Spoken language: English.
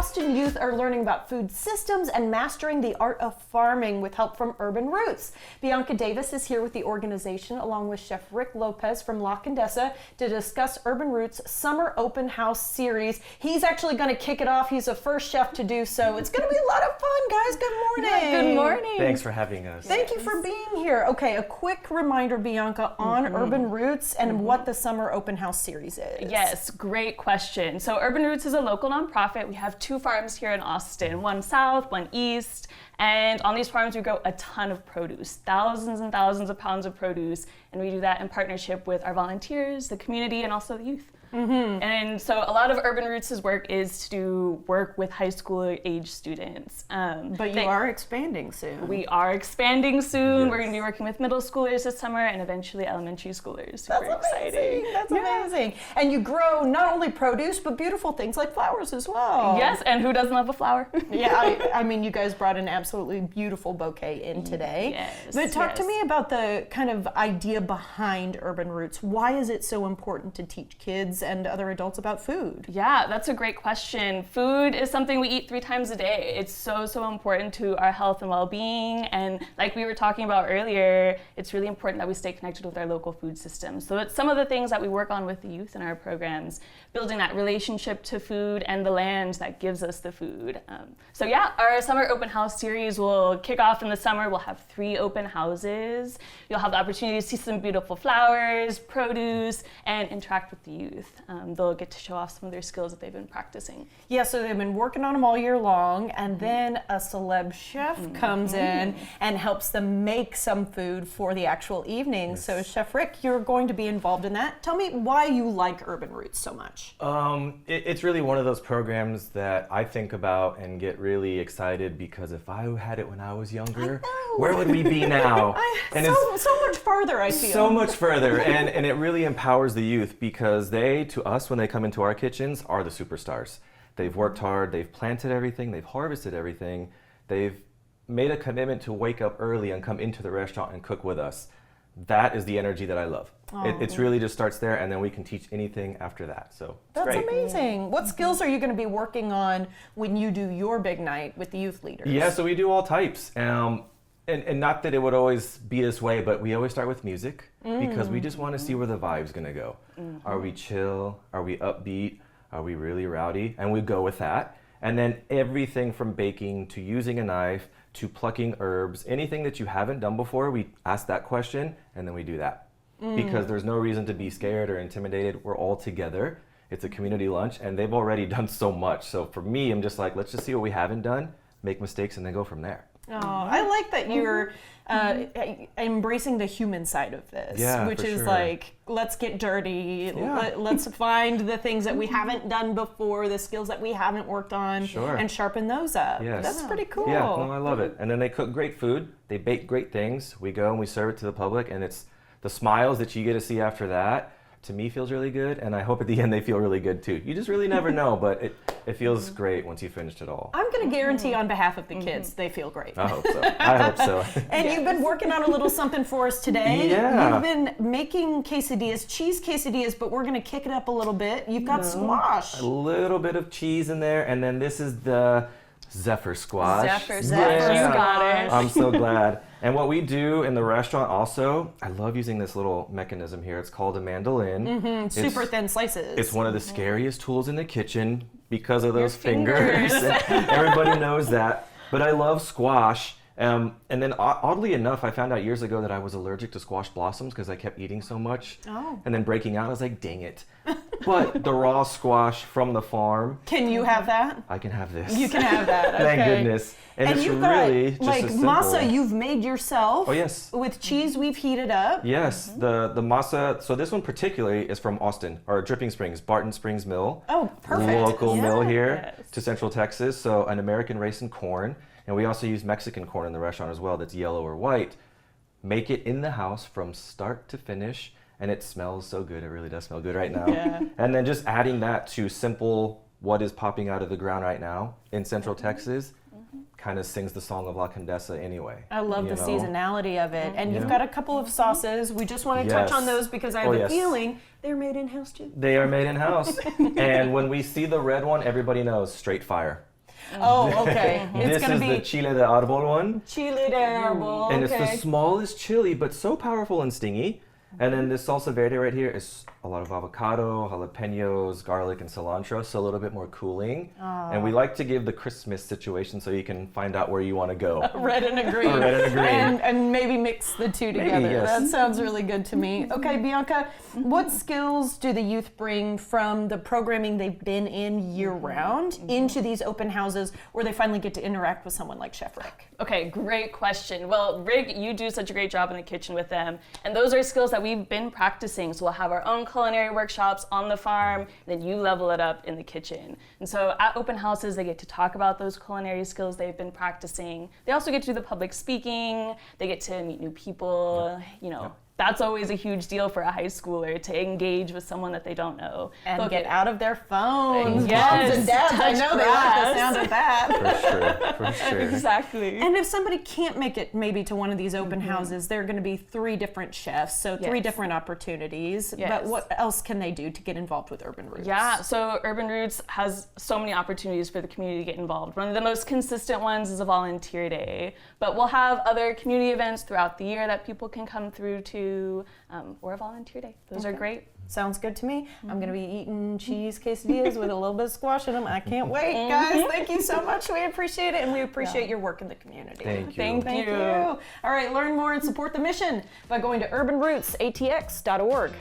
Austin youth are learning about food systems and mastering the art of farming with help from Urban Roots. Bianca Davis is here with the organization along with Chef Rick Lopez from La Condesa to discuss Urban Roots Summer Open House series. He's actually going to kick it off. He's the first chef to do so. It's going to be a lot of fun, guys. Good morning. Yeah, good morning. Thanks for having us. Thank you for being here. Okay, a quick reminder, Bianca, on Urban Roots and what the Summer Open House series is. Yes, great question. So Urban Roots is a local nonprofit. We have 2 farms here in Austin, one south, one east. And on these farms, we grow a ton of produce, thousands and thousands of pounds of produce. And we do that in partnership with our volunteers, the community, and also the youth. And so a lot of Urban Roots' work is to work with high school age students. But you are expanding soon. We are expanding soon. Yes. We're going to be working with middle schoolers this summer and eventually elementary schoolers. That's Super amazing. exciting. That's amazing. And you grow not only produce, but beautiful things like flowers as well. Yes, and who doesn't love a flower? Yeah, I mean, you guys brought an absolutely beautiful bouquet in today. Yes, But talk to yes. me about the kind of idea behind Urban Roots. Why is it so important to teach kids and other adults about food? Yeah, that's a great question. Food is something we eat 3 times a day. It's so important to our health and well-being. And like we were talking about earlier, it's really important that we stay connected with our local food system. So it's some of the things that we work on with the youth in our programs, building that relationship to food and the land that gives us the food. So yeah, our Summer Open House series will kick off in the summer. We'll have 3 open houses. You'll have the opportunity to see some beautiful flowers, produce, and interact with the youth. They'll get to show off some of their skills that they've been practicing. Yeah, so they've been working on them all year long, and then a celeb chef comes in and helps them make some food for the actual evening. Yes. So Chef Rick, you're going to be involved in that. Tell me why you like Urban Roots so much. It's really one of those programs that I think about and get really excited because if I had it when I was younger, where would we be now? And so much farther, I feel. so much further, and it really empowers the youth because they, to us, when they come into our kitchens, are the superstars. They've worked hard, they've planted everything, they've harvested everything, they've made a commitment to wake up early and come into the restaurant and cook with us. That is the energy that I love. It's really just starts there, and then we can teach anything after that. So it's That's great. amazing. What skills are you going to be working on when you do your big night with the youth leaders? Yeah, so we do all types. And not that it would always be this way, but we always start with music because we just want to see where the vibe's going to go. Are we chill? Are we upbeat? Are we really rowdy? And we go with that. And then everything from baking to using a knife to plucking herbs, anything that you haven't done before, we ask that question and then we do that. Because there's no reason to be scared or intimidated. We're all together. It's a community lunch and they've already done so much. So for me, I'm just like, let's just see what we haven't done, make mistakes, and then go from there. Oh, I like that you're embracing the human side of this, Yeah, which for is sure. like, let's get dirty, Yeah. let's find the things that we haven't done before, the skills that we haven't worked on, Sure. and sharpen those up. Yes. That's pretty cool. Yeah, no, I love it. And then they cook great food. They bake great things. We go and we serve it to the public, and it's the smiles that you get to see after that. To me, feels really good, and I hope at the end they feel really good too. You just really never know, but it feels great once you finished it all. I'm going to guarantee on behalf of the kids, they feel great. I hope so. I hope so. And you've been working on a little something for us today. Yeah. You've been making quesadillas, cheese quesadillas, but we're going to kick it up a little bit. You've got squash. A little bit of cheese in there, and then this is the Zephyr squash. Zephyr, Yeah. you got it. I'm so glad. And what we do in the restaurant also, I love using this little mechanism here. It's called a mandolin. Super thin slices. It's one of the scariest tools in the kitchen because of those fingers. Everybody knows that. But I love squash. And then oddly enough, I found out years ago that I was allergic to squash blossoms because I kept eating so much. Oh. And then breaking out, I was like, dang it. But the raw squash from the farm, Can you have that? I can have this. You can have that. Thank okay. goodness. And it's you've really got just like as simple. masa you've made yourself. Oh, yes. With cheese we've heated up. Yes, the masa, so this one particularly is from Austin, or Dripping Springs, Barton Springs Mill. Oh, perfect. Local mill here Yes. to Central Texas, so an American raisin corn. And we also use Mexican corn in the restaurant as well that's yellow or white. Make it in the house from start to finish, and it smells so good. It really does smell good right now. Yeah. And then just adding that to simple what is popping out of the ground right now in Central Texas kind of sings the song of La Condesa anyway. I love the you know? seasonality of it. And you've Yeah. got a couple of sauces. We just want to touch Yes. on those because I have Oh, a yes. feeling they're made in-house too. They are made in house. And when we see the red one, everybody knows straight fire. Oh, okay. It's This going is to the be chile de árbol one. chile de árbol. And it's Okay. the smallest chili, but so powerful and stingy. And then this salsa verde right here is a lot of avocado, jalapenos, garlic, and cilantro, so a little bit more cooling. And we like to give the Christmas situation so you can find out where you want to go. Red and a green. Red and a green. And maybe mix the two together. yes. That sounds really good to me. Okay, Bianca, what skills do the youth bring from the programming they've been in year-round into these open houses where they finally get to interact with someone like Chef Rick? Okay, great question. Well, Rick, you do such a great job in the kitchen with them. And those are skills that we've been practicing. So we'll have our own culinary workshops on the farm, then you level it up in the kitchen. And so at open houses, they get to talk about those culinary skills they've been practicing. They also get to do the public speaking. They get to meet new people, you know. That's always a huge deal for a high schooler, to engage with someone that they don't know. And They'll get out of their phones. Yes, Moms and dads, I touch know they like the grass. sound of that. For sure. Exactly. And if somebody can't make it maybe to one of these open houses, there are going to be 3 different chefs, so 3 Yes. different opportunities. But Yes. what else can they do to get involved with Urban Roots? Yeah, so Urban Roots has so many opportunities for the community to get involved. One of the most consistent ones is a volunteer day, but we'll have other community events throughout the year that people can come through to, or a volunteer day. Those are great. Sounds good to me. I'm going to be eating cheese quesadillas with a little bit of squash in them. I can't wait, guys. Thank you so much. We appreciate it, and we appreciate your work in the community. Thank you. Thank you. All right, learn more and support the mission by going to urbanrootsatx.org.